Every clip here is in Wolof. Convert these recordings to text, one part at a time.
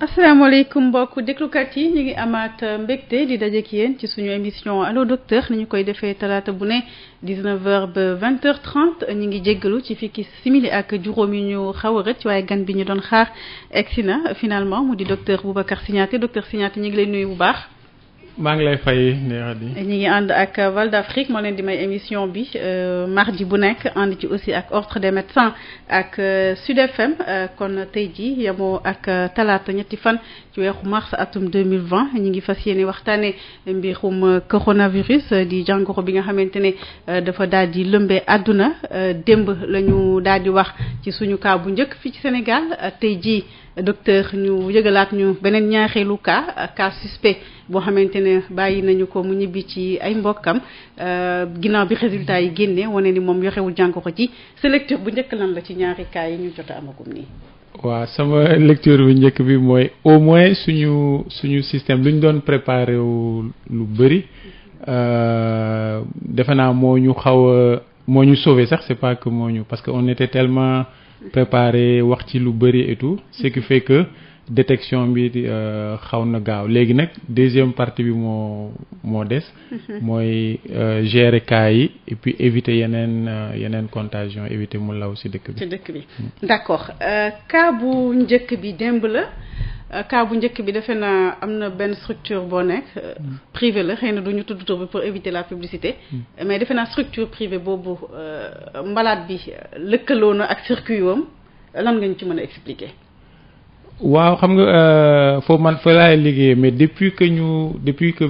asalaamaaleykum mbokk déglukat yi ñu ngi amaat mbégte di dajeek yéen ci suñu émission allo docteur ni ñu koy defee talaata bu ne 19h ba 20h30 ñu ngi jéggalu ci fukki simili ak juróom yi ñu xaw a rëcc waaye gan bi ñu doon xaar egsi na finalement mu di docteur Boubacar Signaté docteur Signaté ñu ngi lay nuyu bu baax. maa ngi lay fay neexa di ñu ngi ànd ak Val d'Afrique moo leen di may émission bi mardi bu nekk ànd ci aussi ak Ordre des médecins ak Sud FM kon tey jii yemoo ak talaata ñetti fan ci weeru mars atum 2020 ñu ngi fas yéene waxtaane mbirum coronavirus di jàngoro bi nga xamante ne dafa daal di lëmbee àdduna démb la ñu daal di wax ci suñu cas bu njëkk fii ci Sénégal tey jii docteur ñu yëgalaat ñu beneen ñaareelu cas suspect boo xamante ne bàyyi nañu ko mu ñibbi ci ay mbokkam ginnaaw bi résultat yi génne wane ni moom yorewul jàngoro ji sa lecture bu njëkk lan la ci ñaari cas yi ñu jot a amagum nii. waaw sama lecture bu njëkk bi mooy au moins suñu système lu ñu doon préparé wu lu bëri defe naa moo ñu sauvé sax c'est pas que moo ñu parce que on était tellement préparé wax ci lu bëri et tout ce qui fait que détection bi xaw na gaaw léegi nag deuxième partie bi moo des mooy gérer cas yi et puis éviter yeneen contagion éviter mu law ci dëkk bi d'accord cas bu njëkk bi démb la cas bu njëkk bi defe naa am na benn structure boo nekk privé la xëy na du ñu tudd tur bi pour éviter la publicité mais defe naa structure privée boobu malade bi lëkkaloo na ak circuit wam lan nga ñu ci mën a expliquer. waaw xam nga foofu man fa laay liggéeyee mais depuis que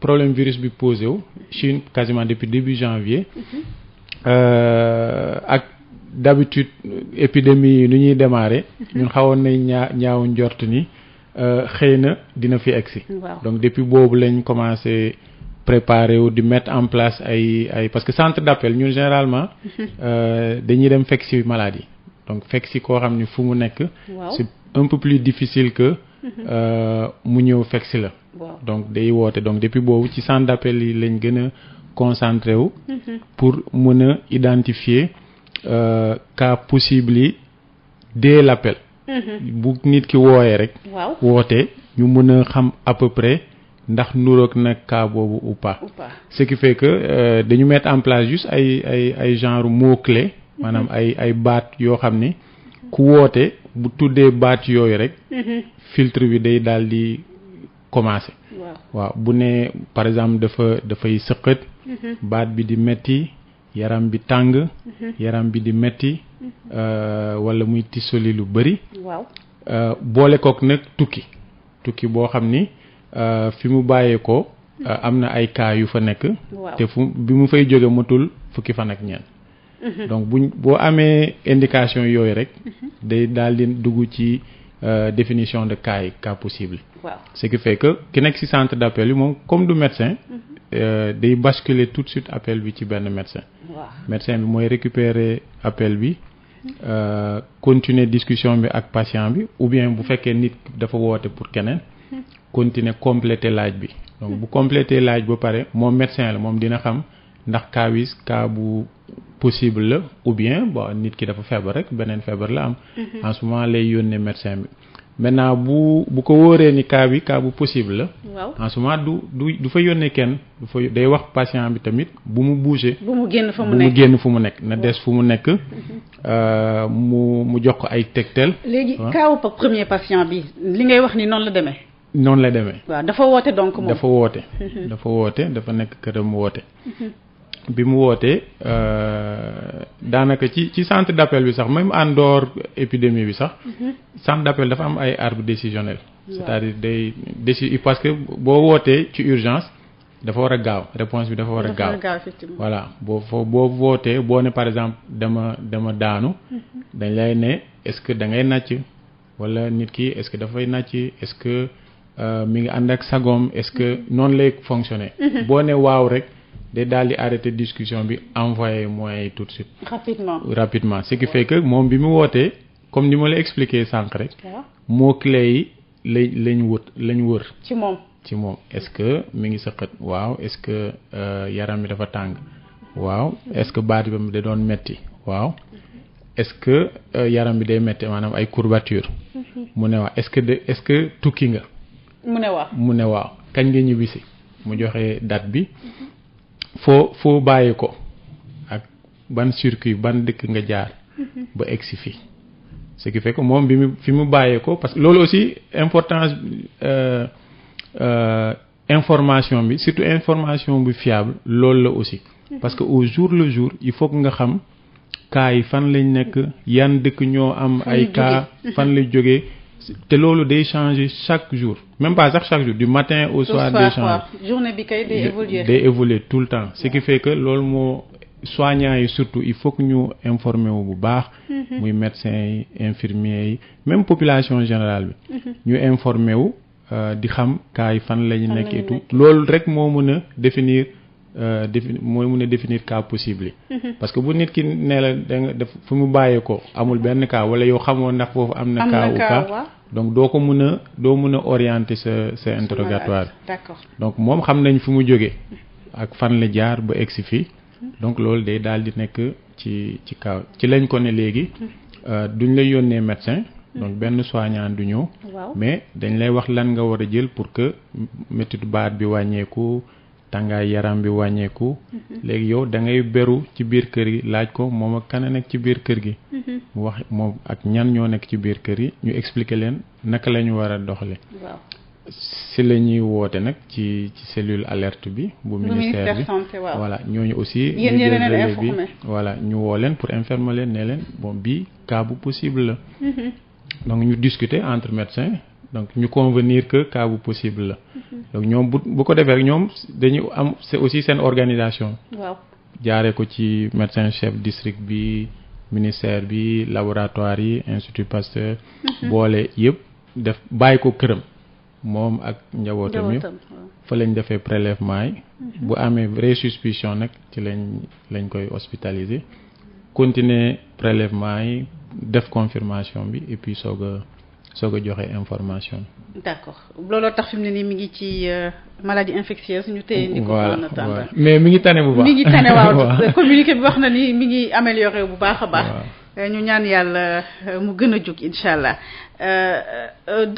problème virus bi posé wu Chine quasiment depuis début janvier ak d'habitude épidémie yi nu ñuy démarrer ñun xawoon nañ ñaaw njort ni xëy na dina fi egsi donc depuis boobu lañ commencé préparer wu di mettre en place ay parce que centre d'appel ñun généralement dañuy dem fekk ci maladie donc fekk ci koo xam ni fu mu nekk c'est un peu plus difficile que mu ñëw fekk ci la donc day woote donc depuis boobu ci centre d'appel yi lañ gën a concentré wu pour mën a identifier cas possible yi dès l'appel bu nit ki wooyee rek woote ñu mën a xam à peu près ndax nuroog nag cas boobu ou pas ce qui fait que dañu mettre en place juste ay genre mots clés maanaam ay baat yoo xam ni ku woote bu tuddee baat yooyu rek filtre bi day daal di commencer waaw bu ne par exemple dafay sëqët baat bi di metti yaram bi tàng yaram bi di metti wala muy tisoli lu bëri boole kook nag tukki boo xam ni fi mu bàyyee ko am na ay cas yu fa nekk te bi mu fay jóge matul fukki fan ak ñeent donc boo amee indication yooyu rek day daal di dugg ci définition de cas possible ce qui fait que ki nekk ci centre d'appel yi moom comme du médecin day basculer tout de suite appel bi ci benn médecin médecin bi mooy récupérer appel bi continuer discussion bi ak patient bi ou bien bu fekkee nit dafa woote pour keneen continuer compléter laaj bi donc bu compléter laaj ba pare moom médecin la moom dina xam ndax cas bu possible la ou bien bon nit ki dafa feebar rek beneen feebar la am en ce moment lay yónnee médecin bi maintenant bu ko wóoree ni cas bu possible la en ce moment du fa yónnee kenn day wax patient bi tamit bu mu bouger bu mu génn fu mu nekk na des fu mu nekk mu jox ko ay tegtal léegi cas premier patient bi li ngay wax ni noonu la demee waaw dafa woote donc moom dafa woote dafa nekk këram woote bi mu wootee daanaka ci centre d'appel bi sax même en dehors épidémie bi sax centre d'appel dafa am ay arbre décisionnel c'est-à-dire parce que boo wootee ci urgence dafa war a gaaw réponse bi dafa war a gaaw voilà boo wootee boo ne par exemple dama daanu dañ lay ne est-ce que da ngay nàcc wala nit ki est-ce que dafay nàcc est-ce que mi ngi ànd ak sagom est-ce que noonu lay fonctionner boo ne waaw rek day daal di arrêter discussion bi envoyer moyens yi tout de suite rapidement ce qui fait que moom bi mu wootee comme ni ma la expliquer sànq rek mots clés yi lañ wër ci moom est-ce que mi ngi sëqat waaw est-ce que yaram mi dafa tàng waaw est-ce que baat bi da doon metti waaw est-ce que yaram bi day metti maanaam ay courbature mu ne waaw est-ce que tukki nga mu ne waaw kañ nga ñibbisi mu joxe date bi foo bàyyi ko ak ban circuit ban dëkk nga jaar ba egsi fii ce qui fait que moom fi mu bàyyee ko parce que loolu aussi importance information bi surtout information bi fiable loolu la aussi parce que au jour le jour il faut que nga xam cas yi fan lañ nekk yan dëkk ñoo am ay cas fan lay jógee te loolu day changer chaque jour même pas sax chaque jour du matin au soir day changer journée bi kay day évoluer tout le temps ce qui fait que loolu moo soignants yi surtout il faut que ñu informer wu bu baax muy médecins yi infirmiers yi même population générale bi ñu informer wu di xam cas yi fan lañu nekk et tout loolu rek moo mën a définir mooy mën a définir cas possible yi parce que bu nit ki nee la da nga def fu mu bàyyee ko amul benn cas wala yow xamoo ndax foofu am na cas ou pas donc doo mën a orienter sa interrogatoire d'accord donc moom xam nañ fu mu jógee ak fan la jaar ba egsi fii donc loolu day daal di nekk ci kaw ci lañ ko ne léegi duñ lay yónnee médecin donc benn soignant du ñëw mais dañ lay wax lan nga war a jël pour que méttitu baat bi wàññeeku tàngaay yaram bi wàññeeku léegi yow da ngay beru ci biir kër gi laaj ko moom ak kan a nekk ci biir kër gi mu wax moom ak ñan ñoo nekk ci biir kër yi ñu expliquer leen naka la ñu war a doxale si la ñuy woote nag ci cellule alerte bi bu ministère bi voilà ñooñu aussi ñu jël relais bi voilà ñu woo leen pour informer leen ne leen bon bii cas bu possible la donc ñu discuter entre médecins donc ñu convenir que cas bu possible la donc ñoom bu ko defee rek ñoom dañu am c'est aussi seen organisation jaaree ko ci médecin chef district bi ministère bi laboratoire yi institut Pasteur boole yëpp def bàyyi ko këram moom ak njabootam yëpp fa lañ defee prélèvement yi bu amee vraie suspicion nag ci lañ koy hospitaliser continuer prélèvement yi def confirmation bi et puis soog a joxe information. d'accord looloo tax fi mu ne nii mi ngi ci maladie infectieuse ñu téye ndi ko en attendant mais mi ngi tane bu baax mi ngi tane waaw communiqué bi wax na ni mi ngi amélioré bu baax a baax ñu ñaan yàlla mu gën a jóg incha allah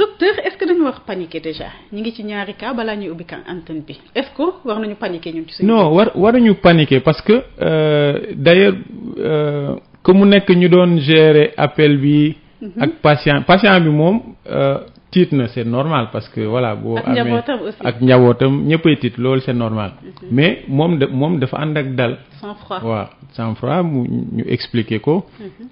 docteur est-ce que dañu wax paniquer déjà ñu ngi ci ñaari cas balaa ñuy ubbi antenne bi est-ce que war nañu paniquer ñun ci suñu non waruñu paniquer parce que d'ailleurs que mu nekk ñu doon gérer appel bi ak patient bi moom tiit na c'est normal parce que voilà boo amee ak njabootam ñëppay tiit loolu c'est normal mais moom dafa ànd ak dal waaw sang-froid ñu expliquer ko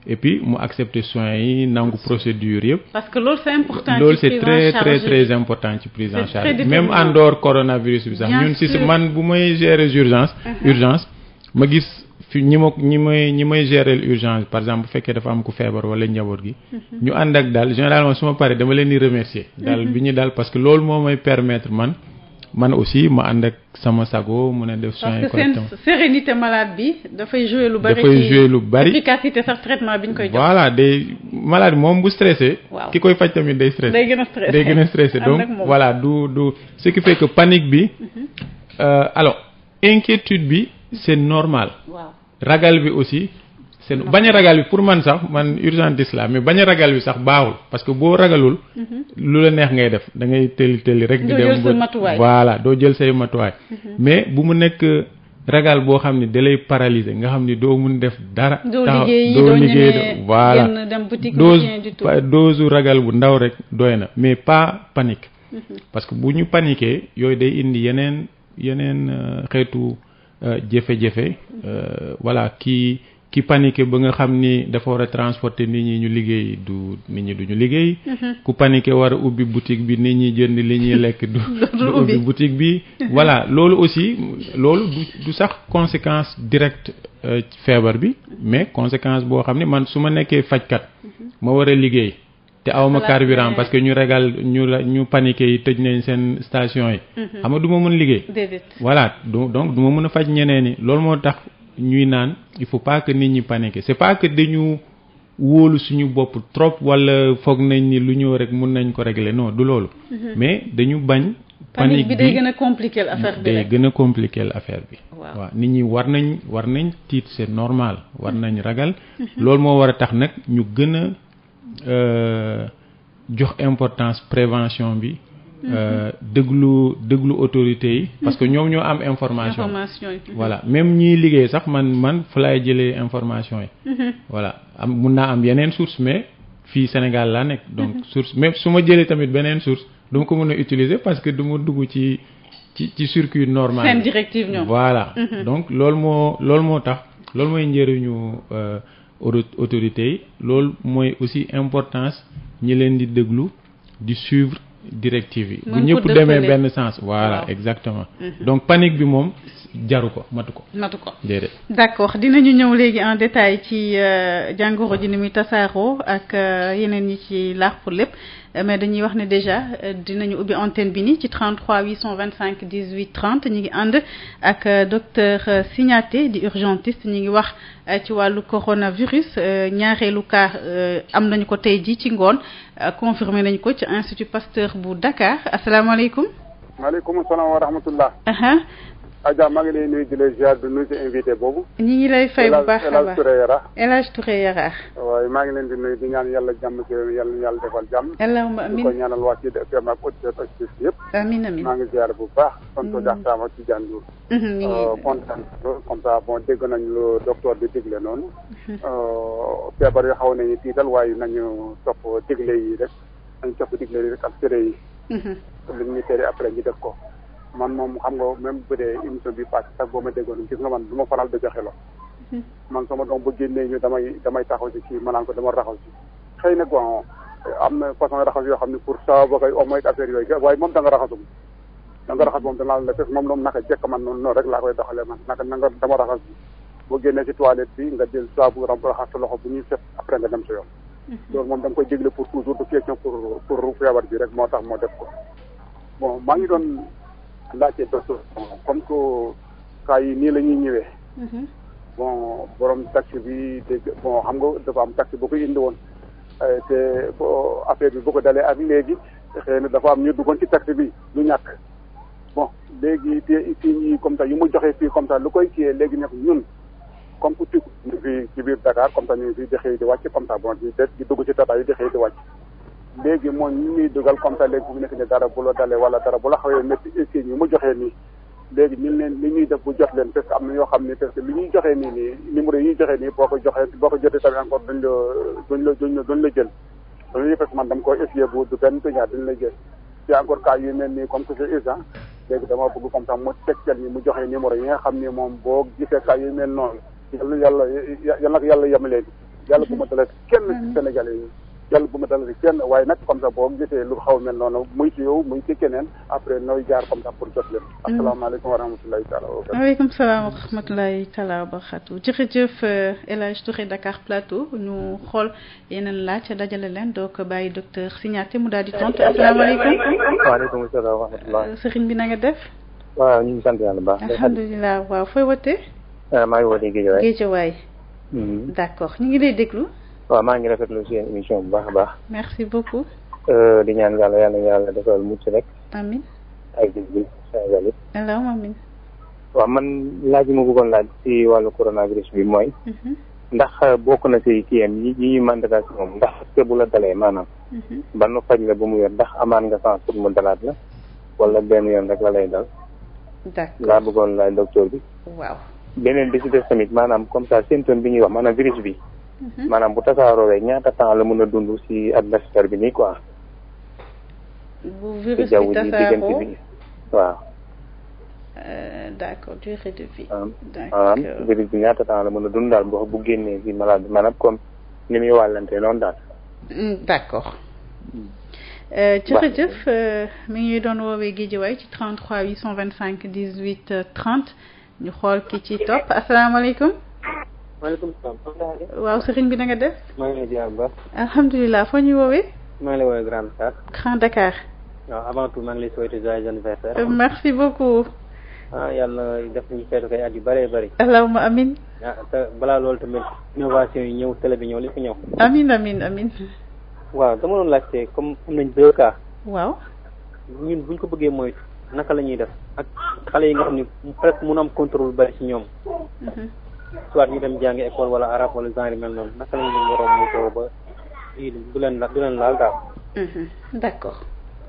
et puis mu accepter soins yi nangu procédure yëpp parce que loolu c'est important loolu c'est très très très important ci prise en charge même en dehors coronavirus bi sax ñun si man bu may gérer urgence ma gis fi ñi may gérer urgence par exemple bu fekkee dafa am ku feebar wala njaboot gi ñu ànd ak daal généralement su ma paree dama leen di remercier daal bi ñu daal parce que loolu moo may permettre man aussi ma ànd ak sama sago mun a def soins correctement parce que seen sérénité malade bi dafay jouer lu bari efficacité sax traitement bi ñu koy jox voilà malade moom bu stressé ki koy faj tamit day stressé day gën a stressé donc voilà du ce qui fait que panique bi alors inquiétude bi c'est normal ragal bi aussi c'est bañ a ragal bi pour man sax man urgentiste la mais bañ a ragal bi sax baaxul parce que boo ragalul lu la neex ngay def da ngay tëli rek di dem voilà doo jël say matuwaay mais bu mu nekk ragal boo xam ne da lay paralyser nga xam ni doo mun def dara doo liggéey voilà dose ragal bu ndaw rek doy na mais pas panique parce que bu ñu paniquer yooyu day indi yeneen xeetu jafe-jafe voilà ki paniqué ba nga xam ni dafa war a transporter nit ñi ñu liggéey nit ñi duñu liggéey ku paniqué war a ubbi boutique bi nit ñi jënd li ñuy lekk du ubbi boutique bi voilà loolu aussi loolu du sax conséquence directe feebar bi mais conséquence boo xam ne man su ma nekkee fajkat ma war a liggéey te awma carburant parce que ñu paniqué yi tëj nañ seen station yi xam nga du ma mën liggéey voilà donc du ma mën a faj ñeneen ñi loolu moo tax ñuy naan il faut pas que nit ñi paniquer c'est pas que dañu wóolu suñu bopp trop wala foog nañ ni lu ñëw rek mun nañ ko régler non du loolu mais dañu bañ panique bi day gën a compliquer affaire bi day gën a compliquer affaire bi. waaw nit ñi war nañ tiit c'est normal war nañ ragal. loolu moo war a tax nag ñu gën a jox importance prévention bi. déglu autorités yi. parce que ñoom ñoo am information yi. voilà même ñiy liggéey sax man fa laay jëlee information yi. voilà mun naa am yeneen source mais fii Sénégal laa nekk donc source même su ma jëlee tamit beneen source duma ko mën a utiliser parce que du ma dugg ci circuit normal. seen directive ñoom. voilà donc loolu moo tax loolu mooy njëriñu autorités yi loolu mooy aussi importance ñi leen di déglu di suivre. directive yi bu ñëpp demee benn sens voilà exactement donc panique bi moom jaru ko matu ko déedéet. d'accord dinañu ñëw léegi en détail ci jàngoro ji ni muy tasaaroo ak yeneen ñi ci làqu lépp mais dañuy wax ne déjà dinañu ubbi antenne bi ni ci 33 825 18 30 ñu ngi ànd ak docteur Signaté di urgentiste ñu ngi wax ci wàllu coronavirus ñaareelu cas am nañu ko tey ji ci ngoon confirmé nañu ko ci Institut Pasteur bu Dakar asalaamaaleykum. maaleykum salaam wa rahmatullah. Adja maa ngi lay nuyu di la ziar di nuyu si invité boobu. ñi ngi lay fay bu baax a baax El Hadj Touré Yaraax. waaye maa ngi leen di nuyu di ñaan yàlla jàmm ci yàlla defal jàmm. allahumma amiin di ko ñaanal waa ci FM ak auditeurs yëpp. amiin amiin maa ngi ziar bu baax. tontu Diakhatam ak Tidiane Ndour. ñu ngi kontaan comme ça bon dégg nañ lu docteur bi digle noonu. feebar yi xaw nañu tiital waaye nañu topp digle yi rek nañu topp digle yi rek ak tere yi. li ñu tere après ñu def ko. man moom xam nga même bu dee émission bi passé sax boo ma déggoon gis nga man du ma faral di joxe lo man sama doom bu génnee ñu damay taxaw ci kii ma naan ko dama raxaw ci xëy na bon am na façon raxas yoo xam ne pour ça ba koy au moins affaire yooyu waaye moom da nga raxas moom danaa la fekk moom naka jekk man noonu rek laa koy doxalee man naka na nga dama raxas bi boo génnee ci toilette bi nga jël saabu raxas sa loxo bu ñuy set après nga dem sa yoon loolu moom da nga koy jégle pour toujours du question pour feebar bi rek moo tax moo def ko bon maa ngi doon laajte docteur comme que cas yi nii la ñuy ñëwee. bon borom taxi bi dégg bon xam nga dafa am taxi boo ko indi woon te affaire bi boo ko dalee ak léegi xëy na dafa am ñu duggoon ci taxi bi lu ñàkk bon léegi fii ñii comme ça yu mu joxee fii comme ça lu koy kiyee léegi nag ñun comme que ñu fi ci biir Dakar comme ça ñu fi di xëy di wàcc comme ça bon di dugg ci tata yi di xëy di wàcc. léegi moom ñu ñuy dugal comme ça léegi bu nekk ne dara bu la dalee wala dara bu la xawee métti aussi ñu mu joxee nii léegi ñu leen li ñuy def bu jot leen parce que am na ñoo xam ne parce que li ñuy joxee nii numéro yi ñuy joxee nii boo ko jotee tamit encore duñ la jël dañuy fekk man dama koy essayer bu du benn peñaat duñ la jël ci encore cas yu mel nii comme que c'est urgent léegi dama bëgg comme ça mu tegtal ni mu joxee numéro yi nga xam ni moom boo gisee cas yu mel noonu yàlla na ko yàlla yemalee yàlla bu ma dalee kenn ci Sénégalais yi yàlla bu ma dalal kenn waaye nag comme ça boo gisee lu xaw mel noonu muy ci yow muy ci keneen après nooy jaar comme ça pour jot leen. asalaamaaleykum wa rahmatulahi taala wa barakatu. waaleykum salaam wa rahmatulahi taala wa barakatu. jërëjëf El Hadj Touré Dakar Plateau ñu xool yeneen laaj dajale leen donc bàyyi docteur Signaté mu daal di tontu asalaamaaleykum. waaleykum salaam wa rahmatulah. sëriñ bi na nga def. waaw ñu ngi sant yàlla baax. alhamdulilah waaw fooy wootee. maa ngi wootee Guédiawaye. Guédiawaye. d'accord ñu ngi lay déglu. waaw maa ngi rafetlu seen émission bu baax a baax. merci beaucoup. di ñaan yàlla defal mucc rek. amiin. ak bi Sénégal yëpp. allahumma amiin. waaw man laaj bi ma bëggoon laaj ci wàllu coronavirus bi mooy. ndax bokk na ci kiyam yi ñuy mandagal ci moom ndax est-ce que bu la dalee maanaam. ban nu faj la ba mu yor ndax amaan nga chance pour mu dalaat la wala benn yoon rek la lay dal. d'accord laa bëggoon laaj docteur bi. waaw. beneen bi ci des tamit maanaam comme ça symptôme bi ñuy wax maanaam virus bi. maanaam bu tasaaroo rek ñaata temps la mën a dund ci atmosphère bi nii quoi. bu virus bi tasaaroo bi waaw. d'accord durée de vie. d'accord virus bi ñaata temps la mën a dund daal bu génnee ci malade bi maanaam comme ni muy wàllante noonu daal. d'accord. jërëjëf mi ngi doon woowee Guédiawaye ci 33 825 18 30 ñu xool ki ci topp asalaamaaleykum. maaleykum salaam. waaw sëriñ bi na nga def. maa ngi lay ziar bu baax. alhamdulilah foo ñuy woowee. maa ngi lay woowee Grand Dakar. Grand Dakar. waaw avant tout maa ngi lay souhaiter joyeux anniversaire. merci beaucoup. yàlla def nañu feetu kay at yu bëree bëri. allahumma amin. te balaa loolu tamit innovation yi ñëw télé bi ñëw li fi ñëw. amin. waaw dama doon laajte comme am nañ 2 cas. waaw. ñun buñ ko bëggee moytu naka la ñuy def ak xale yi nga xam ne presque mun am contrôle bari ci ñoom. soit ñu dem jàngi école wala arabe wala genre mel noonu naka la ñuy war a moytoo ba du leen laal daal. d'accord.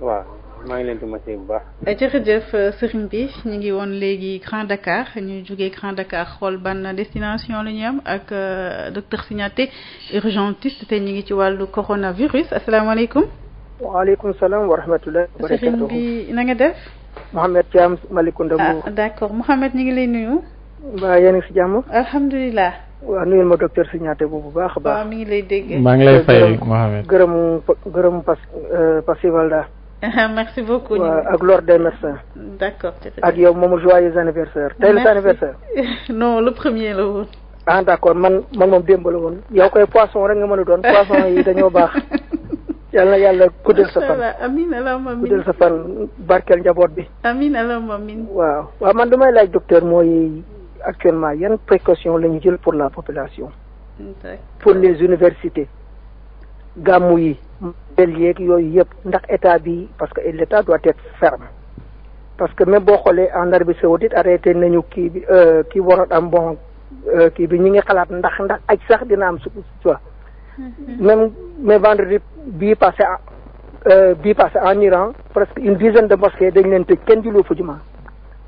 waaw maa ngi leen di remercier bu baax. jërëjëf sëriñ bi ñu ngi woon léegi Grand Dakar ñu jógee Grand Dakar xool ban destination la ñuy am ak docteur Signaté urgentiste te ñu ngi ci wàllu coronavirus asalaamaaleykum. waaleykum salaam wa rahmatulah. sëriñ bi na nga def. Mouhamed Thiam Malicounda Mbour. d'accord Mouhamed ñu ngi lay nuyu. mbaa yéen a ngi si jàmm. alhamdulilah. waaw nuyul ma docteur Signaté bu baax a baax. waaw mi ngi lay dégg. maa ngi lay fay Mouhamed. gërëm Passivalda. merci beaucoup. waaw ak l'ordre des médecins. d'accord. ak yow moom joyeux anniversaire. tey la sa anniversaire. non le premier la woon. ah d'accord man moom démb la woon. yow koy poisson rek nga mën a doon poisson yi dañoo baax. yàlla na yàlla guddal sa fan. amiin allahumma amiin guddal sa fan barkeel njaboot bi. amiin allahumma amiin. waaw man damay laaj docteur mooy actuellement yan précaution la ñu jël pour la population. pour les universités. gàmmu yi. del yeeg yooyu yëpp ndax état bi parce que l'état doit être ferme. parce que même boo xoolee en Arabie Saoudite arrêté nañu kii bi kii waroon am bon kii bi ñu ngi xalaat ndax aj sax dina am su mais vendredi bii passé en Iran presque une dizaine de mosquées dañ leen tëj kenn julli fa juma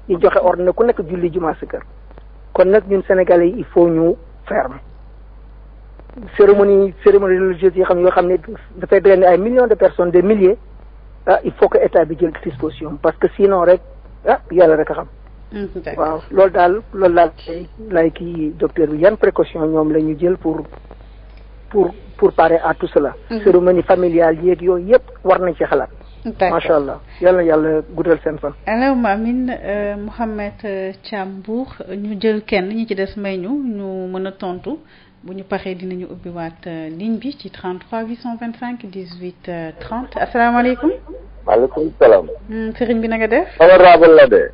ñu joxe ordre ku nekk julli juma sa kër kon nag ñun Sénégalais yi il faut ñu ferme cérémonie religieuse yoo xam ne dafay drainer ay millions de personnes des milliers il faut que état bi jël disposition parce que sinon rek yàlla rek a xam. waaw loolu daal lay kii docteur bi yan précaution ñoom la ñu jël pour parer à tout cela. cérémonie familiale yeeg yooyu yëpp war nañ ci xalaat. macha allah yàlla guddal seen fan. allahumma amin. Mouhamed Thiam Mbour ñu jël kenn ñi ci des may ñu mën a tontu bu ñu paree dinañu ubbiwaat ligne bi ci 33 825 18 30 asalaamaaleykum. maaleykum salaam. sëriñ bi na nga def. honorable la de.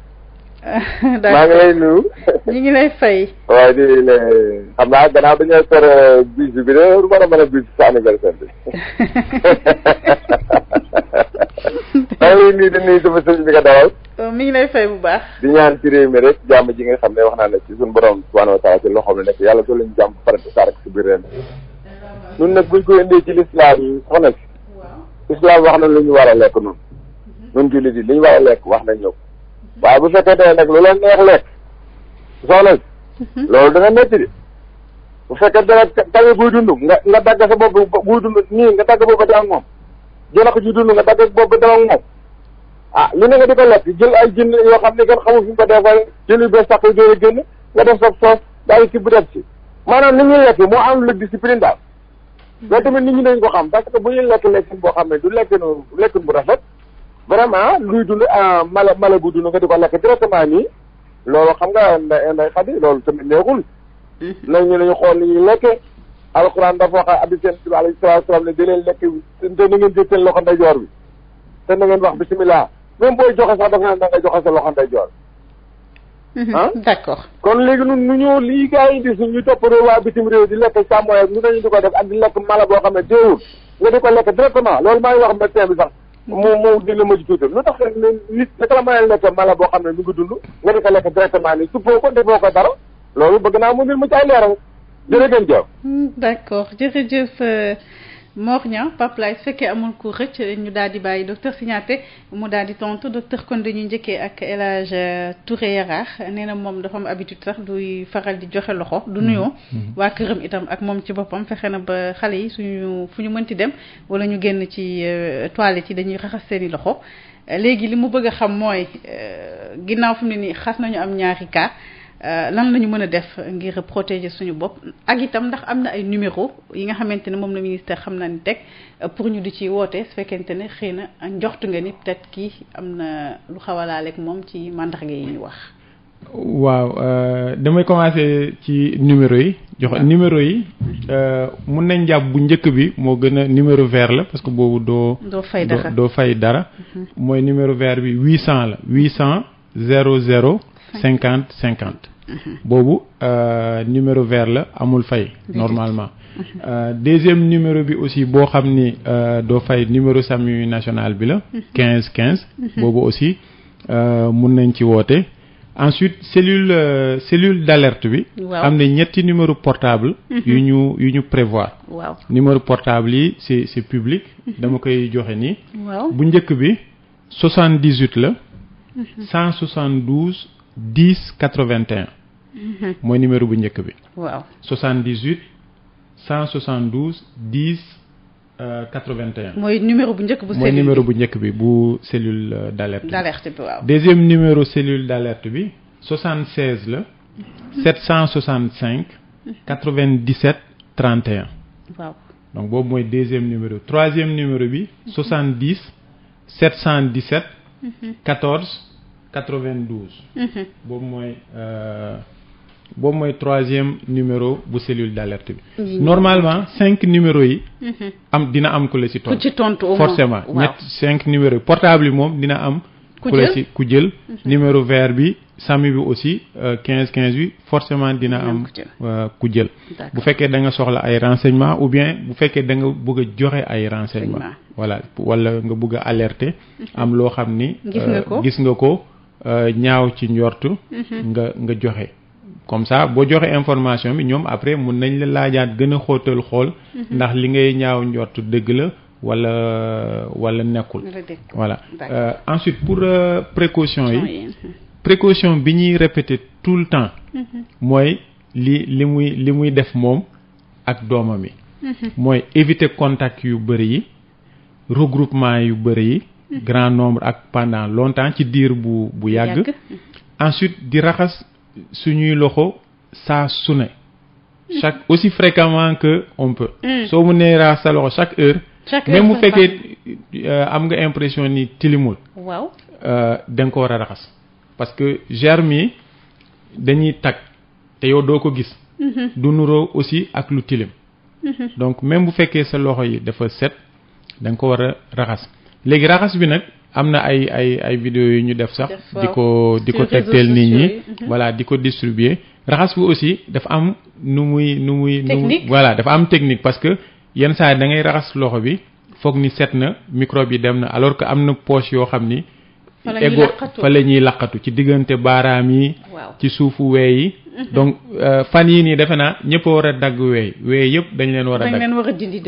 maa ngi lay nuyu. ñu ngi lay fay. waaye di la xam naa gannaaw dañoo tor bis bi de war a mën a bis sa anniversaire bi. maa ngi lay nuyu di nuyu sama sëriñ bi nga dawal. mi ngi lay fay bu baax. di ñaan ci réew mi rek jàmm ji nga xam ne wax naa ne ci suñu borom subhanahu wa taala ci loxoom la nekk yàlla doo leen jàmm pare di saar ak si biir réew mi. ñun nag buñ ko indee ci lislaam yi soxna si. islam wax na lu ñu war a lekk noonu. ñun jullit yi li ñu war a lekk wax nañ ñëw. waaye bu fekkee ne nag lu leen neex lekk soxna si loolu dana métti de bu fekkee dana tawe buy dund nga dagg sa bopp buy dund nii nga dagg boobu dem ak moom jëla ko ci dund nga dagg boobu dem ak moom li ne nga di ko lekk jël ay jën yoo xam ne kenn xamul fi mu ko defal jël yu bees sax yu dóor a génn nga def sa soos daay ci bu def ci maanaam ni ñuy lekk moo am la discipline daal loolu tamit nit ñi dañ ko xam parce que bu ñuy lekkin boo xam ne du lekkin bu rafet vraiment luy dund mala bu dund nga di ko lekk directement nii loolu xam nga nday xadi loolu tamit neexul nañu xool ni ñuy lekke alxuraan dafa wax abi seen bi alayhi salaatu salaam ne da leen lekk te na ngeen jël seen loxo ndeyjoor bi te na ngeen wax bismillah même booy joxe sax dafa ne da nga joxe sa loxo ndeyjoor d'accord kon léegi nun nu ñëw lii gars yi di suñu topp réew waa bitim réew di lekk càmmooy ak ñu nañu di ko def ak di lekk mala boo xam ne teewul nga di ko lekk directement loolu maa ngi wax médecin bi sax mu dina ma ci tuuti lu tax nit naka la mën a lekk mala boo xam ne mi ngi dund nga di ko lekk directement nii suppoo ko defoo ko dara loolu bëgg naa mu ndir mu ci ay leeral jërëjëf Diop. d'accord jërëjëf Mor Niang Pape Laye su fekkee amul ku rëcc ñu daal di bàyyi docteur Signaté mu daal di tontu docteur kon dañuy njëkkee ak El Hadj Touré Yaraax nee na moom dafa am habitude sax duy faral di joxe loxo du nuyoo waa këram itam ak moom ci boppam fexe na ba xale yi fu ñu mënti dem wala ñu génn ci toilette yi dañuy raxas seeni loxo léegi li mu bëgg a xam mooy ginnaaw fi mu ne nii xas nañu am ñaari cas lan la ñu mën a def ngir protéger suñu bopp ak itam ndax am na ay numéro yi nga xamante ne moom la ministère xam naa ni teg pour ñu di ci woote su fekkente ne xëy na njoxtu nga ni peut-être kii am na lu xaw a laaleeg moom ci mandarga yi ñu wax. waaw damay commencer ci numéro yi jox numéro yi mun nañ jàpp bu njëkk bi moo gën a numéro vert la parce que boobu doo fay dara mooy numéro vert bi 800 la 800 00 50 50 boobu numéro vert la amul fay normalement deuxième numéro bi aussi boo xam ni doo fay numéro SAMU national bi la 15 15 boobu aussi mun nañ ci woote. Ensuite cellule d'alerte bi. am na ñetti numéro portable. yu ñu prévoir. numéro portable yi c'est public. dama koy joxe nii. bu njëkk bi 78 la. 172 10 81. mooy numéro bu njëkk bi. 78 172 10 81. mooy numéro bu njëkk bu cellule mooy numéro bu njëkk bi bu cellule d'alerte. d'alerte bi waaw. deuxième numéro cellule d'alerte bi 76 la. 765 97 31. donc boobu mooy deuxième numéro. troisième numéro bi 70 717 14 92. boobu mooy troisième numéro bu cellule d'alerte bi. normalement 5 numéros yi. dina am ku la ci tontu. forcément ñett 5 numéros yi portable yi moom dina am. ku la ci ku jël. numéro vert bi SAMU bi aussi 15 15 bi forcément dina am ku jël. bu fekkee da nga soxla ay renseignements ou bien bu fekkee da nga bëgg a joxe ay renseignements. voilà wala nga bëgg a alerter. am loo xam ni. gis nga ko ñaaw ci njortu. nga joxe. comme ça boo joxe information bi ñoom après mun nañ la laajaat gën a xóotal xool. ndax li ngay ñaaw njortu dëgg la wala nekkul. voilà ensuite pour précaution yi. précaution bi ñuy répéter tout le temps. mooy li muy def moom ak doomam yi. mooy éviter contact yu bëri yi. regroupement yu bëri yi. grand nombre ak pendant longtemps ci diir bu yàgg. ensuite di raxas suñuy loxo saa su ne. aussi fréquemment que on peut. soo mënee raxas sa loxo chaque heure. même bu fekkee am nga impression ni tilimul. da nga ko war a raxas. parce que germes yi dañuy tag te yow doo ko gis. du nuroo aussi ak lu tilim. donc même bu fekkee sa loxo yi dafa set da nga ko war a raxas léegi raxas bi nag am na ay vidéo yu ñu def sax. di ko tegteel nit ñi. voilà di ko distribuer raxas bi aussi dafa am nu muy. voilà dafa am technique parce que yenn saa da ngay raxas loxo bi foog ni set na microbe yi dem na alors que am na poche yoo xam ni. fa la ñuy laqatu ci diggante baaraam yi. ci suufu wee yi. donc fan yii nii defe naa ñëpp a war a dagg wee yëpp dañ leen war a dagg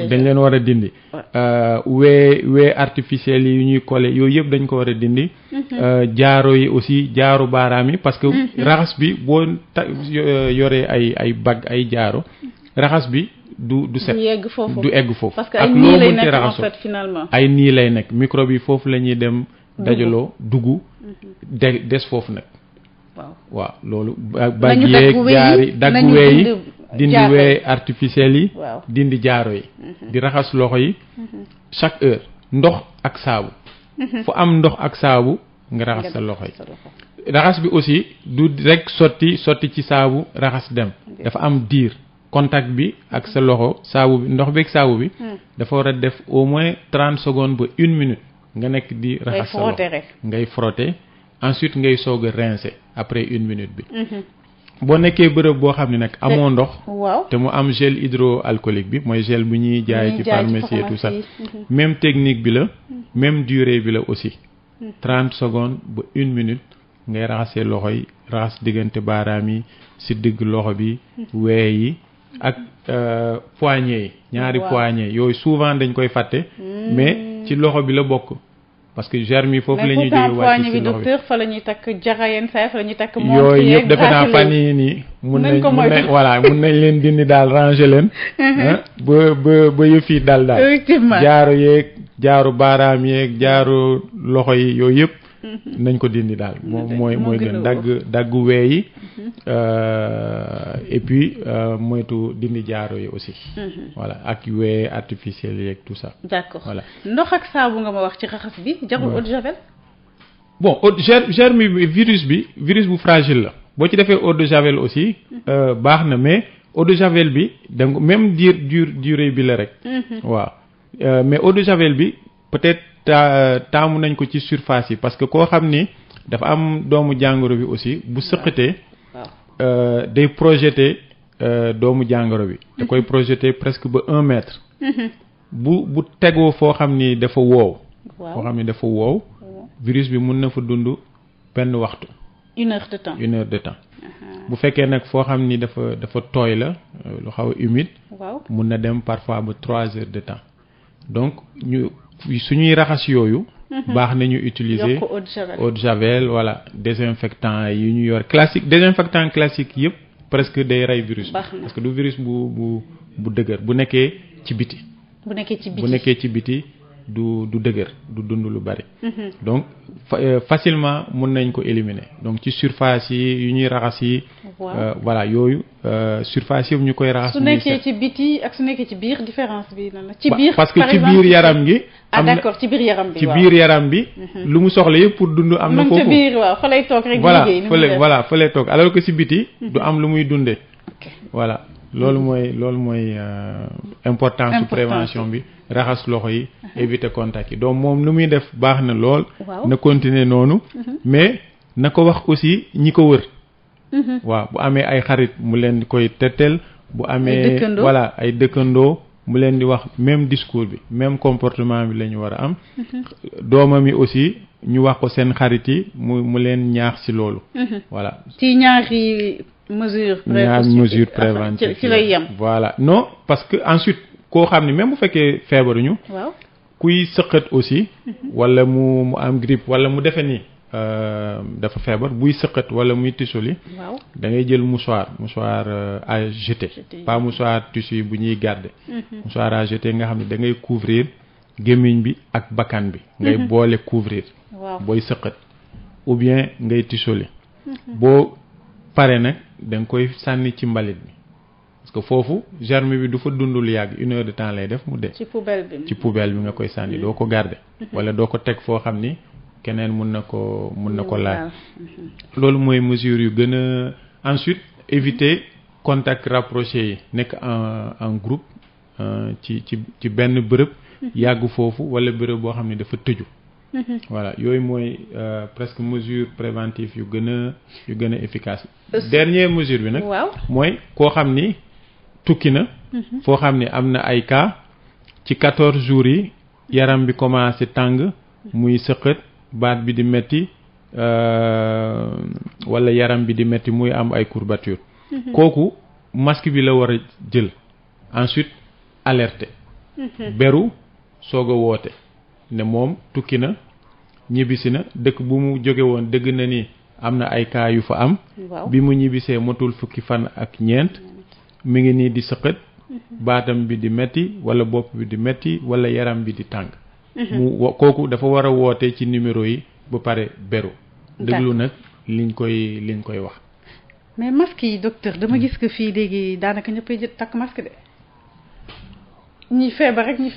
dañ leen war a dindi. wee artificiels yi yu ñuy coller yooyu yëpp dañ ko war a dindi. jaaro yi aussi jaaru baaraam yi parce que raxas bi boo yoree ay bag ay jaaro raxas bi du set du egg foofu parce que ay nii lay nekk en fait finalement ay nii lay nekk microbe yi foofu la ñuy dem dajaloo dugg des foofu nag. waaw loolu bag yeeg jaari dagg wee yi dindi wee artificiels yi dindi jaaro yi di raxas loxo yi chaque heure ndox ak saabu fu am ndox ak saabu nga raxas sa loxo yi raxas bi aussi du rek sotti ci saabu raxas dem dafa am diir contact bi ak sa loxo saabu bi ndox beeg saabu bi dafa war a def au moins 30 secondes ba 1 minute nga nekk di raxas sa loxo ngay frotter ensuite ngay soog a rincer après 1 minute bi. boo nekkee bërëb boo xam ne nag amoo ndox. te mu am gel hydroalcoolique bi mooy gel bu ñuy jaay ci pharmacie et tout ça. même technique bi la. même durée bi la aussi. 30 secondes ba 1 minute ngay raxasee loxo yi raxas diggante baaraam yi si digg loxo bi. wee yi ak poignée yi. ñaari poignée yooyu souvent dañ koy fàtte. mais ci loxo bi la bokk. parce que germe yi foofu la ñuy jóge wàcc ci loxo bi fa la ñuy takk jaxa yenn saa fa la ñuy takk yooyu yëpp defe naa fan yii nii mun nañ voilà mun nañ leen dindi daal ranger leen ba yëf yi dal daal effectivement jaaru yeeg jaaru baaraam yeeg jaaru loxo yi yooyu yëpp nañ ko dindi daal mooy gën dagg wee yi et puis moytu dindi jaaro yi aussi voilà ak wee artificiel yeeg tout ça d'accord voilà ndox ak saabu nga ma wax ci raxas bi jarul eau de javel bon germe bi virus bu fragile la boo ci defee eau de javel aussi baax na mais eau de javel bi donc même durée bi la rek waaw mais eau de javel bi peut-être taamu nañ ko ci surface yi parce que koo xam ni dafa am doomu jàngoro bi aussi bu sëqatee day projeter doomu jàngoro bi da koy projeter presque ba 1 mètre bu tegoo foo xam ni dafa woow foo xam ni dafa woow virus bi mun na fa dund benn waxtu. 1 heure de temps 1 heure de temps. bu fekkee nag foo xam ni dafa tooy la lu xaw a humide. waaw mun na dem parfois ba 3 heures de temps donc suñuy raxas yooyu. baax nañu utiliser eau de javel voilà désinfectant yi ñu yor classique désinfectant classique yëpp presque day rey virus. parce que du virus bu dëgër bu nekkee ci biti. bu nekkee ci biti du dëgër du dund lu bari. donc facilement mun nañ ko éliminer donc ci surface yi yu ñuy raxas yi. voilà yooyu surface yëpp ñu koy raxas. su nekkee ci biti ak su nekkee ci biir différence bi nan la. ci biir parce que ci biir yaram gi. d'accord ci biir yaram bi ci biir yaram bi. lu mu soxla yëpp pour dund am na. foofu ci biir waaw fa lay toog rek. voilà fa lay toog alors que ci biti. du am lu muy dundee. voilà loolu mooy importance su prévention bi. raxas loxo yi éviter contact yi donc moom lu muy def baax na lool. na continuer noonu. mais na ko wax aussi ñi ko wër. waaw bu amee ay xarit mu leen di koy tettel bu amee voilà ay dëkkandoo mu leen di wax même discours bi même comportement bi la ñu war a am. doomam yi aussi ñu wax ko seen xarit yi mu leen ñaax ci loolu. voilà ci ñaari mesures préventives ci lay yem. voilà non parce que ensuite koo xam ni même bu fekkee feebaruñu. waaw kuy sëqat aussi. wala mu am grippe wala mu defe ni dafa feebar buy sëqat wala muy tisoli. waaw da ngay jël mouchoir à jeter. pas mouchoir tissu bu ñuy garder. mouchoir à jeter nga xam ne da ngay couvrir gémmiñ bi ak bakkan bi. ngay boole couvrir. booy sëqat ou bien ngay tisoli. boo pare nag da nga koy sànni ci mbalit bi. parce que foofu germe bi du fa dund lu yàgg 1 heure de temps lay def mu dee. ci poubelle bi nga koy sànni doo ko garder. wala doo ko teg foo xam ni keneen mun na ko laal. loolu mooy mesure yu gën a ensuite éviter contact rapproché yi nekk en groupe ci benn bërëb. yàgg foofu wala bërëb boo xam ne dafa tëju. voilà yooyu mooy presque mesure préventive yu gën a efficace. dernière mesure bi nag. mooy koo xam ni tukki na. foo xam ni am na ay cas ci 14 jours yi yaram bi commencé tàng muy sëqët baat bi di metti wala yaram bi di metti muy am ay courbature. kooku masque bi la war a jël ensuite alerter. beru soog a woote. ne moom tukki na ñibbisi na dëkk bu mu jóge woon dëgg na ni am na ay cas yu fa am. bi mu ñibbisee motul fukki fan ak ñeent mi ngi nii di sëqët baatam bi di metti wala bopp bi di metti wala yaram bi di tàng. kooku dafa war a woote ci numéro yi ba pare beru. déglu nag liñ koy wax. mais masque yi docteur dama gis que fii léegi daanaka ñëppay jël takk masque de. ñi feebar rek ñi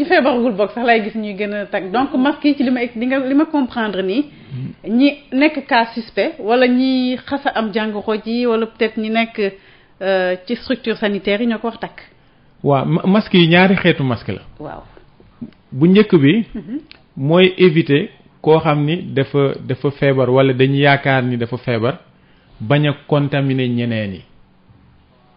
feebaragul boog sax lay gis ñuy gën a tag donc masque yi ci li ma comprendre nii ñi nekk cas suspect wala ñi xasa am jàngoro ji wala peut-être ñi nekk ci structure sanitaire yi ñoo ko wax takk. waaw masque yi ñaari xeetu masque la. waaw bu njëkk bi. mooy éviter koo xam ni dafa feebar wala dañu yaakaar ni dafa feebar bañ a contaminer ñeneen yi.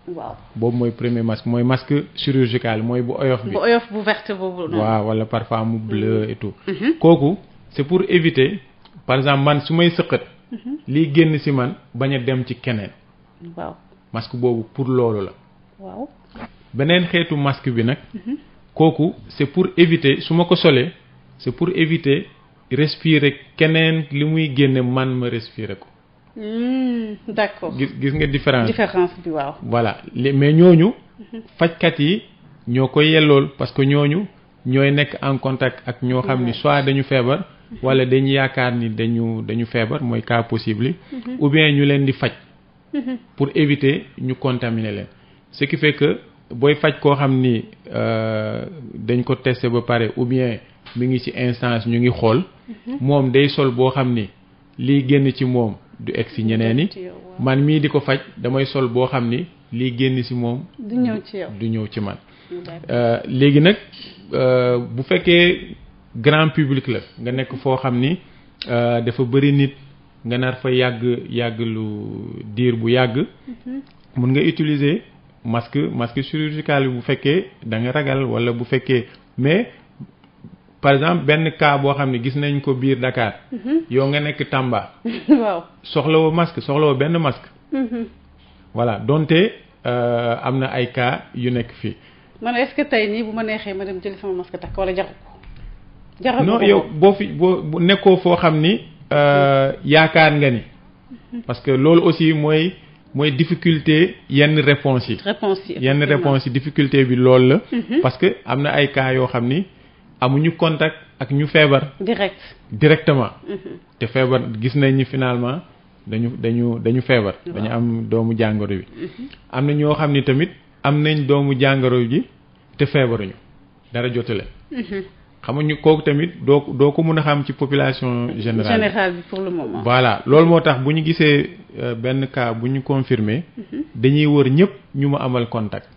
waaw boobu mooy premier masque mooy masque chirurgical mooy bu oyof bi. bu oyof bu verte boobu noonu. waaw wala parfois mu bleu et tout. kooku c'est pour éviter par exemple man su may sëqat. liy génn ci man bañ a dem ci keneen. waaw masque boobu pour loolu la. waaw beneen xeetu masque bi nag. kooku c'est pour éviter su ma ko solee c'est pour éviter respirer keneen li muy génne man ma respirer ko. d'accord gis nga différence bi waaw. voilà mais ñooñu. fajkat yi ñoo ko yellool parce que ñooñu ñooy nekk en contact ak ñoo xam ni soit dañu feebar. wala dañu yaakaar ni dañu feebar mooy cas possible yi. ou bien ñu leen di faj. pour éviter ñu contaminer leen. ce qui fait que booy faj koo xam ni dañ ko testé ba pare ou bien mi ngi ci instance ñu ngi xool. moom day sol boo xam ni liy génn ci moom. du egg si ñeneen ñi man mii di ko faj damay sol boo xam ni lii génn si moom. du ñëw ci yow du ñëw ci man. léegi nag bu fekkee grand public la nga nekk foo xam ni dafa bëri nit nga nar fa yàgg lu diir bu yàgg. mun nga utiliser masque chirurgical bi bu fekkee da nga ragal wala bu fekkee mais par exemple benn cas boo xam ne gis nañ ko biir Dakar. yow nga nekk Tamba. waaw soxlawoo masque soxlawoo benn masque. voilà donte am na ay cas yu nekk fii. man est-ce que tey nii bu ma neexee ma dem jëli sama masque takk wala jaru ko. non yow boo nekkoo foo xam ni yaakaar nga ni. parce que loolu aussi mooy difficulté yenn réponse yi. yenn réponse yi difficulté bi loolu la. parce que am na ay cas yoo xam ni amuñu contact ak ñu feebar. directement. te feebar gis nañ ni finalement dañu feebar. dañu am doomu jàngoro bi. am na ñoo xam ni tamit am nañ doomu jàngoro ji te feebaruñu dara jotale. xam nga kooku tamit doo ko mën a xam ci population générale bi pour le moment. voilà loolu moo tax bu ñu gisee benn cas bu ñu confirmé dañuy wër ñëpp ñu mu amal contact.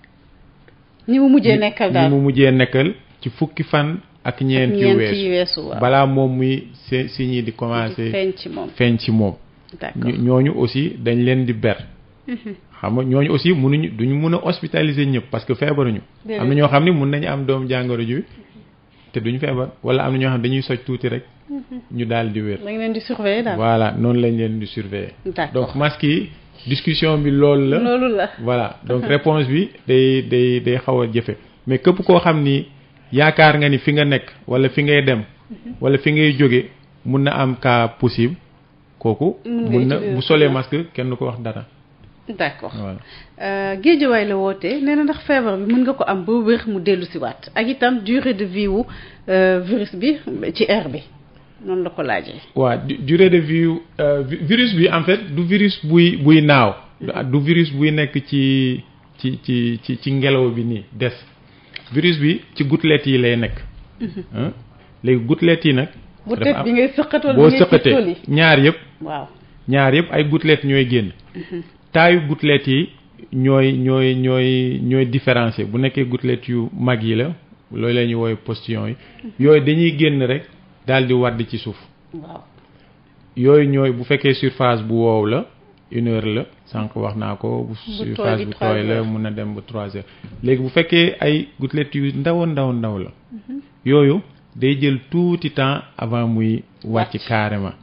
ñi mu mujjee nekkal daal ñi mu mujjee nekkal ci fukki fan ak ñeent yu weesu balaa moom muy signes yi di commencé feeñ ci moom. ñooñu aussi dañ leen di ber. xam nga ñooñu aussi duñu mën a hospitaliser ñëpp parce que feebaruñu. am na ñoo xam ne mën nañu am doomu jàngoro ji te duñu feebar wala am na ñoo xam dañuy soj tuuti rek. ñu daal di wér. dañ leen di surveiller daal. voilà noonu lañ leen di surveiller. donc masque yi discussion bi loolu la. voilà donc réponse bi day xaw a jëfe mais képp koo xam ni yaakaar nga ni fi nga nekk wala fi ngay dem. wala fi ngay jóge mun na am cas possible kooku. mun na bu solee masque kenn du ko wax dara. d'accord Guédiawaye la wootee nee na ndax feebar bi mën nga ko am ba wér mu dellu si waat ak itam durée de vie wu virus bi ci air bi noonu la ko laajee. waaw durée de vie virus bi en fait du virus buy naaw. du virus buy nekk ci ngelaw bi nii des virus bi ci gouttelettes yi lay nekk. léegi gouttelettes yi nag. gouttelette bi ngay sëqat wala boo sëqatee ñaar yëpp. waaw ñaar yëpp ay gouttelettes ñooy génn. taayu gouttelettes yi ñooy différencier bu nekkee gouttelettes yu mag yi la loolu la ñuy woowee postillon yi yooyu dañuy génn rek daal di wadd ci suuf. waaw yooyu ñooy bu fekkee surface bu wow la 1 heure la sànq wax naa ko. bu surface bu tooy la mun na dem ba 3 heures. léegi bu fekkee ay gouttelettes yu ndaw la. yooyu day jël tuuti temps avant muy wàcc carrément.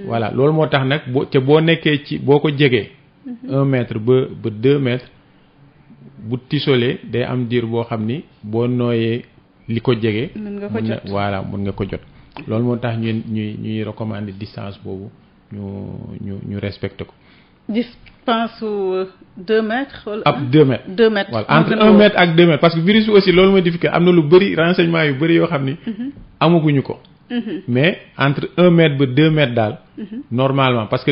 voilà loolu moo tax nag boo nekkee boo ko jegee. 1 mètre ba 2 mètres bu tisolee day am diir boo xam ni boo nooyee li ko jege. mën nga ko jot voilà mën nga ko jot. loolu moo tax ñuy recommander distance boobu ñu respecté ko. distance su 2 mètres. wala ab 2 mètres. 2 mètres voilà entre 1 mètre ak 2 mètres parce que virus bi aussi loolu mooy difficile am na lu bëri renseignement yu bëri yoo xam ni. amaguñu ko. mais entre 1 mètre ba 2 mètres daal. normalement parce que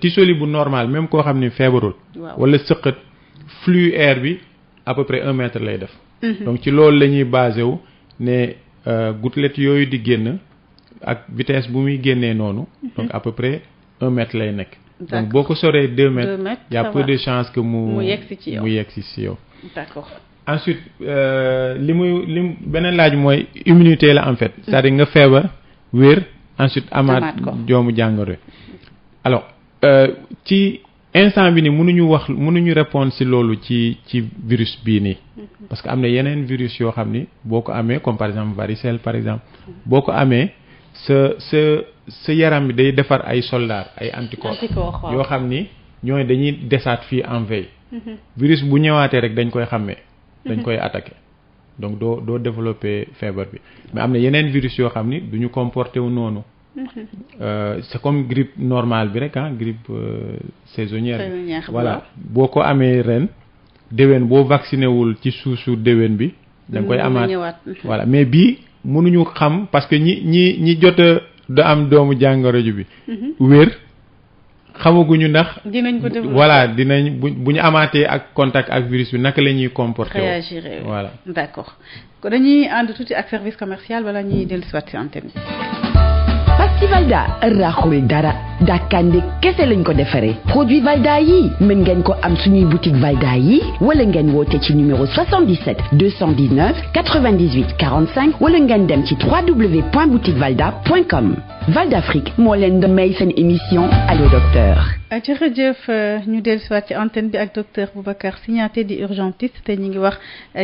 tisoli bu normal même koo xam ni feebarul. wala sëqat flux air bi à peu près 1 mètre lay def. donc ci loolu la ñuy basé wu ne gouttelettes yooyu di génn ak vitesse bu muy génnee noonu. donc à peu près 1 mètre lay nekk. donc boo ko soree 2 mètres. y a peu de chance que mu yegsi ci yow. d'accord. ensuite li beneen laaj mooy immunité la en fait. c'est-à-dire nga feebar wér ensuite amaat doomu jàngoro. alors ci instant bi ni mënuñu répondre ci loolu ci virus bii nii. parce que am na yeneen virus yoo xam ni boo ko amee comme par exemple varicelle par exemple boo ko amee sa yaram bi day defar ay soldats ay anticorps yoo xam ni ñooy dañuy desaat fii en veille. virus bu ñëwaatee rek dañ koy xàmmee. dañ koy attaquer donc doo développer feebar bi mais am na yeneen virus yoo xam ni du ñu comporté wu noonu. c'est comme grippe normale bi rek grippe saisonnière bi. voilà boo ko amee ren déwén boo vacciné wul ci suusu déwén bi. da nga koy amaat voilà mais bii mënuñu xam parce que ñi jot da am doomu jàngoro ji bi. wér xamaguñu ndax. dinañ ko développer voilà bu ñu amaatee ak contact ak virus bi naka la ñuy comporter réagir voilà. d'accord kon dañuy ànd tuuti ak service commercial wala ñuy dellusiwaat ci antenne bi. pasti Valda raxul dara dàkkande kese lañ ko defaree produit Valda yi mën ngeen ko am suñuy boutique Valda yi wala ngeen woote ci numéro 77 219 98 45 wala ngeen dem ci www.boutiquevalda.com Val d'Afrique moo leen di may seen émission Allo Docteur. jërëjëf ñu dellusiwaat ci antenne bi ak docteur Boubacar Signaté di urgentiste te ñu ngi wax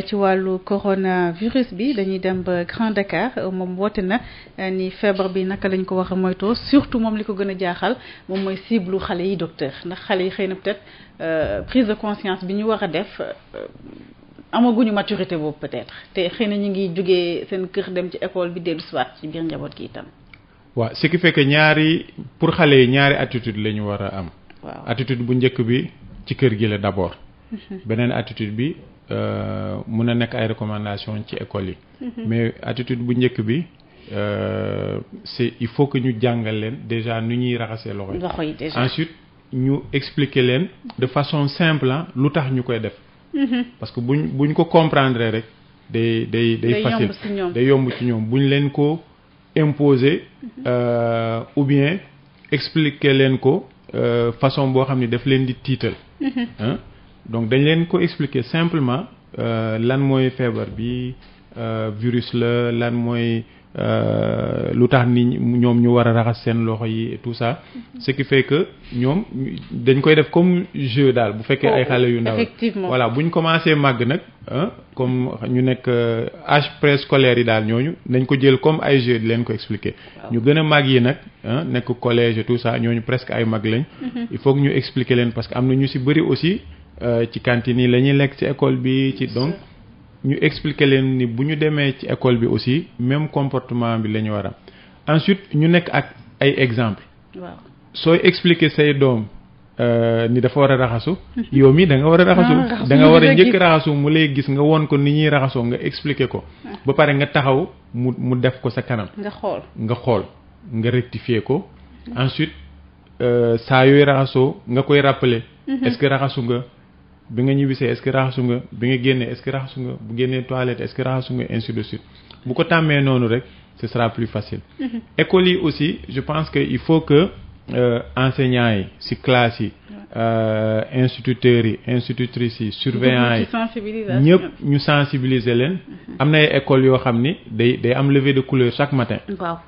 ci wàllu coronavirus bi dañuy dem ba Grand Dakar moom woote na ni feebar bi naka lañ ko war a moytoo surtout moom li ko gën a jaaxal moom mooy cible xale yi docteur ndax xale yi xëy na peut-être prise de conscience bi ñu war a def amaguñu maturité boobu peut-être te xëy na ñu ngi jógee seen kër dem ci école bi dellusiwaat ci biir njaboot gi itam. waaw ce qui fait que pour xale yi ñaari attitude la ñu war a am. waaw attitude bu njëkk bi ci kër gi la d'abord. beneen attitude bi mun na nekk ay recommandations ci école yi. mais attitude bu njëkk bi il faut que ñu jàngal leen déjà nu ñuy raxasee loxo yi. déjà ensuite ñu expliquer leen de façon simple lu tax ñu koy def. parce que buñ ko comprendre rek day facile day yomb ci ñoom buñ leen ko imposer ou bien expliquer leen ko façon boo xam ne daf leen di tiital. donc dañ leen ko expliquer simplement lan mooy feebar bi virus la lan mooy lu tax ni ñoom ñu war a raxas seen loxo yi et tout ça ce qui fait que ñoom dañ koy def comme jeu daal bu fekkee ay xale yu ndaw voilà bu ñu commencé màgg nag comme ñu nekk âge préscolaire yi daal ñooñu nañ ko jël comme ay jeu di leen ko expliquer ñu gën a màgg yi nag nekk collège et tout ça ñooñu presque ay mag lañ il faut que ñu expliquer leen parce que am na ñu ci bëri aussi ci cantine yi la ñuy lekk ci école bi ci donc ñu expliquer leen ni bu ñu demee ci école bi aussi même comportement bi la ñu war a ensuite ñu nekk ak ay exemple waaw sooy expliquer say doom ni dafa war a raxasu yow mi da nga war a raxasu da nga war a njëkk raxasu mu lay gis nga woon ko ni ñuy raxasoo nga expliquer ko ba pare nga taxaw mu def ko sa kanam nga xool nga rectifier ko ensuite saa yooyu raxasoo nga koy rappeler est-ce que raxasu nga bi nga ñibbisee est-ce que raxasu nga bi nga génnee est-ce que raxasu nga bu génnee toilette est-ce que raxasu nga ainsi de suite bu ko tàmmee noonu rek ce sera plus facile. école yi aussi je pense que il faut que enseignants yi ci classe yi instituteurs yi institutrices yi surveillants yi ñëpp ñu sensibiliser leen. am na ay écoles yoo xam ni day am levée de couleur chaque matin.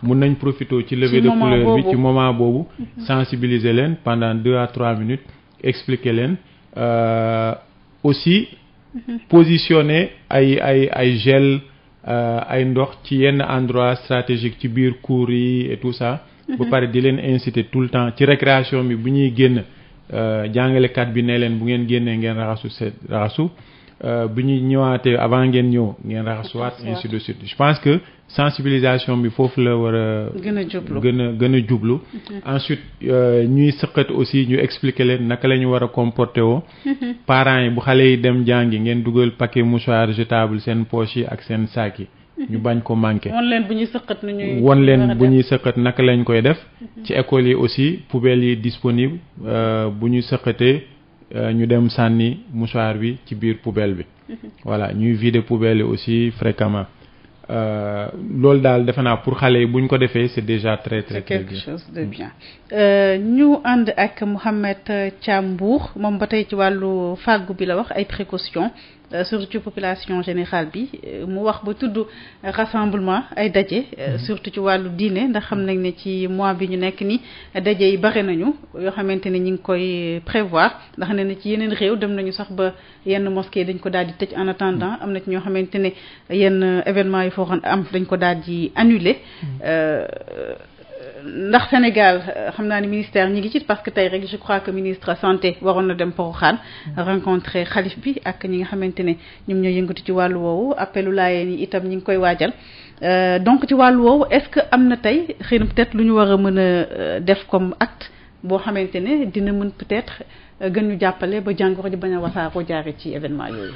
mun nañ profiter ci levée de couleur bi ci moment boobu. sensibiliser leen pendant 2 à 3 minutes expliquer leen. Aussi positionner ay gel ay ndox ci yenn endroit stratégique ci biir cours yi et tout ça ba pare di leen inciter tout le temps ci récréation bi bu ñuy génn jàngalekat bi ne leen bu ngeen génnee ngeen raxasu bu ñuy ñëwaatee avant ngeen ñëw ngeen raxasuwaat ainsi de suite je pense que sensibilisation bi foofu la war a gën a jublu ensuite ñuy sëqat aussi ñu expliquer leen naka la ñu war a comporter woo parents yi bu xale yi dem jàngi ngeen dugal paquet mouchoir jetable seen poche yi ak seen sac yi ñu bañ ko manqué won leen bu ñuy sëqat naka lañ koy def ci école yi aussi poubelles yi disponible bu ñu sëqatee ñu dem sànni mouchoir bi ci biir poubelle bi voilà ñuy vider poubelle yi aussi fréquemment loolu daal defe naa pour xale yi bu ñu ko defee c'est déjà très très bien. C'est quelque chose de bien. ñu ànd ak Mouhamed Thiam Mbour moom ba tey ci wàllu fàggu bi la wax ay précautions surtout ci population générale bi mu wax ba tudd rassemblement ay daje. surtout ci wàllu diine ndax xam nañ ne ci mois bi ñu nekk ni daje yi bare nañu yoo xamante ne ñu ngi koy prévoir ndax ne na ci yeneen réew dem nañu sax ba yenn mosquée dañ ko daal di tëj en attendant am na ci ñoo xamante ne yenn événement yi foo xam am dañ ko daal di annuler. ndax Sénégal xam naa ni ministère ñi ngi ci parce que tey rek je crois que ministre santé waroon na dem Porokhane rencontrer xalif bi ak ñi nga xamante ne ñoom ñoo yëngatu ci wàllu woowu appelu laayeen yi itam ñi ngi koy waajal donc ci wàllu woowu est-ce que am na tey xëy na peut-être lu ñu war a mën a def comme acte boo xamante ne dina mën peut-être gën ñu jàppale ba jàngoro ji bañ a wasaaroo jaare ci événement yooyu.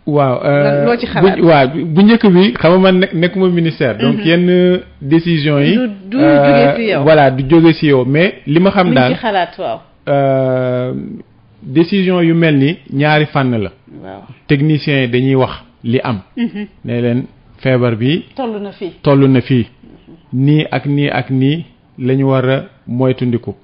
waaw loo ci xalaat waaw bu njëkk bi xam nga man nekkuma ministère. donc yenn décision yi. du jóge ci yow voilà du jóge ci yow mais li ma xam daal ci xalaat waaw. décision yu mel ni ñaari fànn la. waaw techniciens yi dañuy wax li am. ne leen feebar bi. toll na fii. nii ak nii ak nii la ñu war a moytundiku.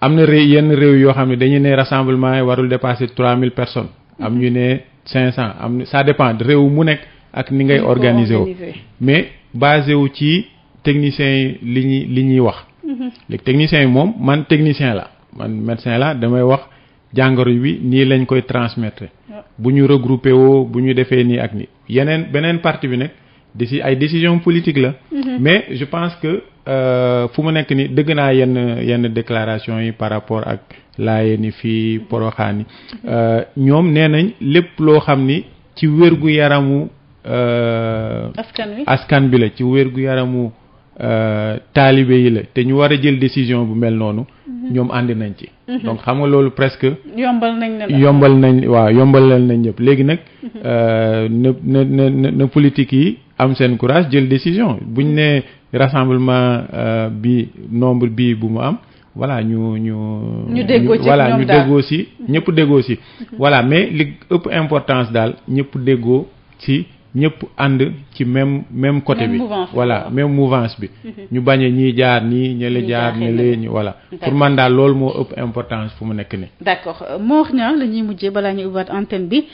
am na yenn réew yoo xam ne dañu ne rassemblement yi warul dépasser 3000 personnes. am ñu ne 500 am ça dépend réew mu nekk ak ni ngay organiser wu mais basé wu ci techniciens yi li ñuy wax. léegi techniciens yi moom man technicien la man médecin la damay wax jàngoro bi nii lañ koy transmettre. bu ñu regroupé woo bu ñu defee nii ak nii beneen partie bi nag ay décision politique la. mais je pense que fu mu nekk ni dëgg naa yenn déclaration yi par rapport ak laayee ni fii Porokhane ñoom nee nañ lépp loo xam ni ci wérgu yaramu askan bi la ci wérgu yaramu taalibe yi la te ñu war a jël décision bu mel noonu ñoom àndi nañ ci. donc xam nga loolu presque yombal nañ ñëpp léegi nag na politique yi am seen courage jël décision buñ ne rassemblement bi nombre bi bu mu am voilà ñu déggoo ci ñëpp déggoo ci voilà mais li ëpp importance daal ñëpp déggoo ci ñëpp ànd ci même côté bi voilà même mouvance bi ñu bañe ñii jaar nii ñële jaar ñële ñu voilà pour man daal loolu moo ëpp importance fu mu nekk ni d'accord Mor Niang la ñuy mujjee balaa ñuy ubbiwaat antenne bi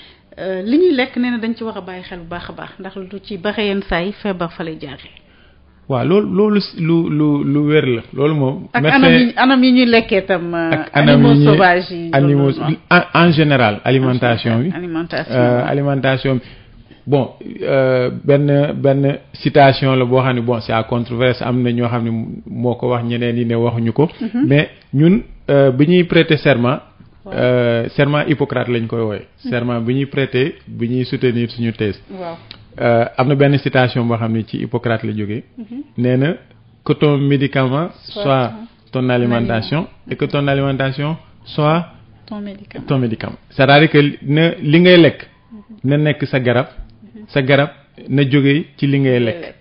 li ñuy lekk nee na dañ ci war a bàyyi xel bu baax a baax ndax lu ci bare yenn saa yi feebar fa lay jaaree. waaw loolu lu wér la loolu moom. ak anam yi ñuy lekkee tam. ak animaux sauvages yi en général alimentation bi. alimentation bi bon benn citation la boo xam ne bon c'est à controverse am na ñoo xam ne moo ko wax ñeneen yi ne waxuñu ko. mais ñun bi ñuy prêter serment. serment Hippocrate lañ koy wooye serment bi ñuy prêter bi ñuy soutenir suñu thèse. am na benn citation boo xam ne ci Hippocrate la jógee. nee na que ton médicament soit ton alimentation et que ton alimentation soit ton médicament c'est-à-dire que li ngay lekk na nekk sa garab na jóge ci li ngay lekk